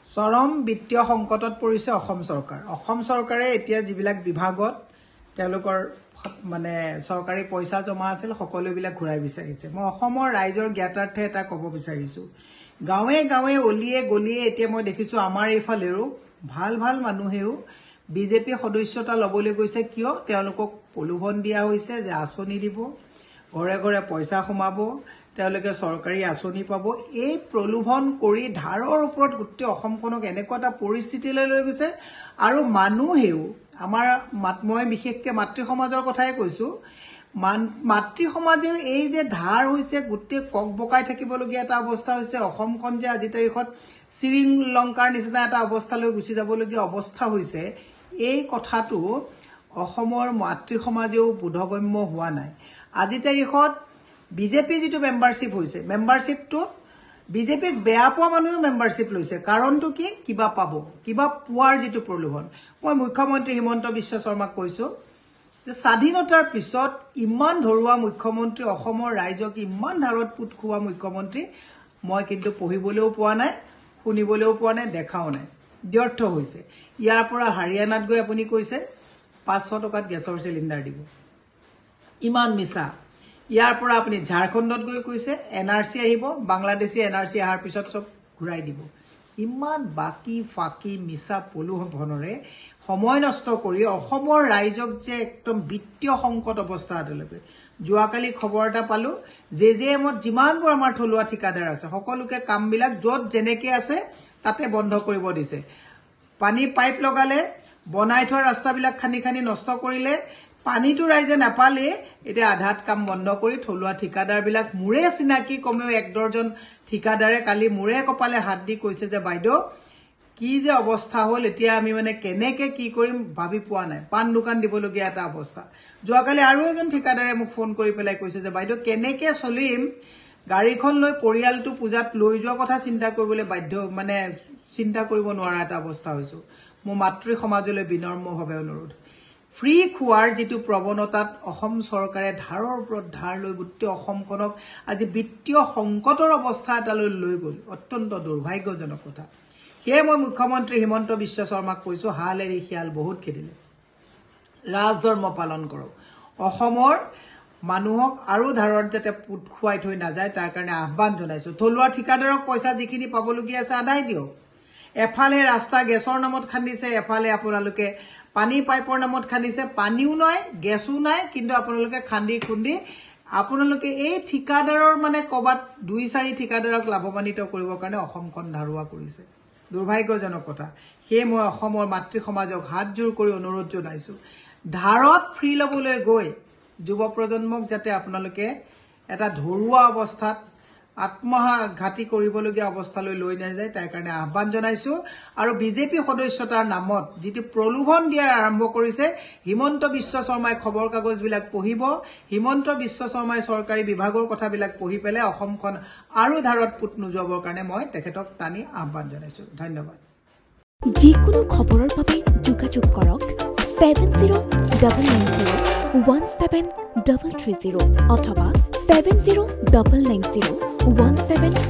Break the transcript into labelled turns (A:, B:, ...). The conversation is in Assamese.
A: চৰম বিত্তীয় সংকটত পৰিছে অসম চৰকাৰ। অসম চৰকাৰে এতিয়া যিবিলাক বিভাগত তেওঁলোকৰ মানে চৰকাৰী পইচা জমা আছিল সকলোবিলাক ঘূৰাই বিচাৰিছে। মই অসমৰ ৰাইজৰ জ্ঞাতাৰ্থে এটা ক'ব বিচাৰিছোঁ, গাঁৱে গাঁৱে অলিয়ে গলিয়ে এতিয়া মই দেখিছোঁ আমাৰ এইফালেও ভাল ভাল মানুহেও বিজেপি সদস্যতা ল'বলৈ গৈছে। কিয়? তেওঁলোকক প্ৰলোভন দিয়া হৈছে যে আঁচনি দিব, ঘৰে ঘৰে পইচা সোমাব, তেওঁলোকে চৰকাৰী আঁচনি পাব। এই প্ৰলোভন কৰি ধাৰৰ ওপৰত গোটেই অসমখনক এনেকুৱা এটা পৰিস্থিতিলৈ লৈ গৈছে। আৰু মানুহেও আমাৰ মই বিশেষকৈ মাতৃ সমাজৰ কথাই কৈছোঁ, মাতৃ সমাজেও এই যে ধাৰ হৈছে গোটেই কক বকাই থাকিবলগীয়া এটা অৱস্থা হৈছে। অসমখন যে আজি তাৰিখত শ্ৰীলংকাৰ নিচিনা এটা অৱস্থালৈ গুচি যাবলগীয়া অৱস্থা হৈছে, এই কথাটো অসমৰ মাতৃ সমাজেও বোধগম্য হোৱা নাই। আজি তাৰিখত বিজেপি যিটো মেম্বাৰশ্বিপ হৈছে, মেম্বাৰশ্বিপটোত বিজেপিক বেয়া পোৱা মানুহেও মেম্বাৰশ্বিপ লৈছে। কাৰণটো কি? কিবা পাব, কিবা পোৱাৰ যিটো প্ৰলোভন। মই মুখ্যমন্ত্ৰী হিমন্ত বিশ্ব শৰ্মাক কৈছোঁ যে স্বাধীনতাৰ পিছত ইমান ধৰুৱা মুখ্যমন্ত্ৰী, অসমৰ ৰাইজক ইমান ধাৰত পুত খোৱা মুখ্যমন্ত্ৰী মই কিন্তু পঢ়িবলৈও পোৱা নাই, শুনিবলৈও পোৱা নাই, দেখাও নাই। ব্যৰ্থ হৈছে। ইয়াৰ পৰা হাৰিয়ানাত গৈ আপুনি কৈছে 500 টকাত গেছৰ চিলিণ্ডাৰ দিব, ইমান মিছা। ইয়াৰ পৰা আপুনি ঝাৰখণ্ডত গৈ কৈছে NRC আহিব, বাংলাদেশী NRC অহাৰ পিছত চব ঘূৰাই দিব। ইমান বাকী ফাঁকি মিছা প্ৰলোভনেৰে সময় নষ্ট কৰি অসমৰ ৰাইজক যে একদম বিত্তীয় সংকট অৱস্থা এটালৈকে। যোৱাকালি খবৰ এটা পালোঁ, JJMত যিমানবোৰ আমাৰ থলুৱা ঠিকাদাৰ আছে সকলোকে কামবিলাক য'ত যেনেকৈ আছে তাতে বন্ধ কৰিব দিছে। পানী পাইপ লগালে, বনাই থোৱা ৰাস্তাবিলাক খান্দি খান্দি নষ্ট কৰিলে, পানীটো ৰাইজে নাপালে, এতিয়া আধাত কাম বন্ধ কৰি থলুৱা ঠিকাদাৰবিলাক মোৰে চিনাকি কমেও 1 ডৰ্জন ঠিকাদাৰে কালি মোৰে কপালে হাত দি কৈছে যে বাইদেউ কি যে অৱস্থা হ'ল, এতিয়া আমি মানে কেনেকৈ কি কৰিম ভাবি পোৱা নাই। পাণ দোকান দিবলগীয়া এটা অৱস্থা। যোৱাকালি আৰু এজন ঠিকাদাৰে মোক ফোন কৰি পেলাই কৈছে যে বাইদেউ কেনেকৈ চলিম, গাড়ীখন লৈ পৰিয়ালটো পূজাত লৈ যোৱা কথা চিন্তা কৰিবলৈ বাধ্য, মানে চিন্তা কৰিব নোৱাৰা এটা অৱস্থা হৈছোঁ। মোৰ মাতৃ সমাজলৈ বিনম্ৰভাৱে অনুৰোধ, ফ্ৰী খোৱাৰ যিটো প্ৰৱণতাত অসম চৰকাৰে ধাৰৰ ওপৰত ধাৰ লৈ গোটেই অসমখনক আজি বিত্তীয় সংকটৰ অৱস্থা এটালৈ লৈ গ'ল, অত্যন্ত দুৰ্ভাগ্যজনক কথা। সেয়ে মই মুখ্যমন্ত্ৰী হিমন্ত বিশ্ব শৰ্মাক কৈছোঁ, হাল এৰি শিয়াল বহুত খেদিলে, ৰাজধৰ্ম পালন কৰক। অসমৰ মানুহক আৰু ধাৰত যাতে পুত খুৱাই থৈ নাযায় তাৰ কাৰণে আহ্বান জনাইছোঁ। থলুৱা ঠিকাদাৰক পইচা যিখিনি পাবলগীয়া আছে আদায় দিয়ক। এফালে ৰাস্তা গেছৰ নামত খান্দিছে, এফালে আপোনালোকে পানী পাইপৰ নামত খান্দিছে, পানীও নাই গেছো নাই, কিন্তু আপোনালোকে খান্দি খুন্দি আপোনালোকে এই ঠিকাদাৰৰ মানে ক'ৰবাত 2-4 ঠিকাদাৰক লাভৱান্বিত কৰিবৰ কাৰণে অসমখন ধাৰুৱা কৰিছে। দুৰ্ভাগ্যজনক কথা। সেয়ে মই অসমৰ মাতৃ সমাজক হাতজোৰ কৰি অনুৰোধ জনাইছোঁ, ধাৰত ফ্ৰী ল'বলৈ গৈ যুৱ প্ৰজন্মক যাতে আপোনালোকে এটা ধৰুৱা অৱস্থাত আত্মঘাতী কৰিবলগীয়া অৱস্থালৈ লৈ নাযায় তাৰ কাৰণে আহ্বান জনাইছোঁ। আৰু বিজেপি সদস্যতাৰ নামত যিটো প্ৰলোভন দিয়াৰ আৰম্ভ কৰিছে, হিমন্ত বিশ্ব শৰ্মাই খবৰ কাগজবিলাক পঢ়িব, হিমন্ত বিশ্ব শৰ্মাই চৰকাৰী বিভাগৰ কথাবিলাক পঢ়ি পেলাই অসমখন আৰু ধাৰত পুত নোযোৱাবৰ কাৰণে মই তেখেতক টানি আহ্বান জনাইছোঁ। ধন্যবাদ।
B: যিকোনো খবৰৰ বাবে যোগাযোগ কৰক 7099017330 অথবা 7099017330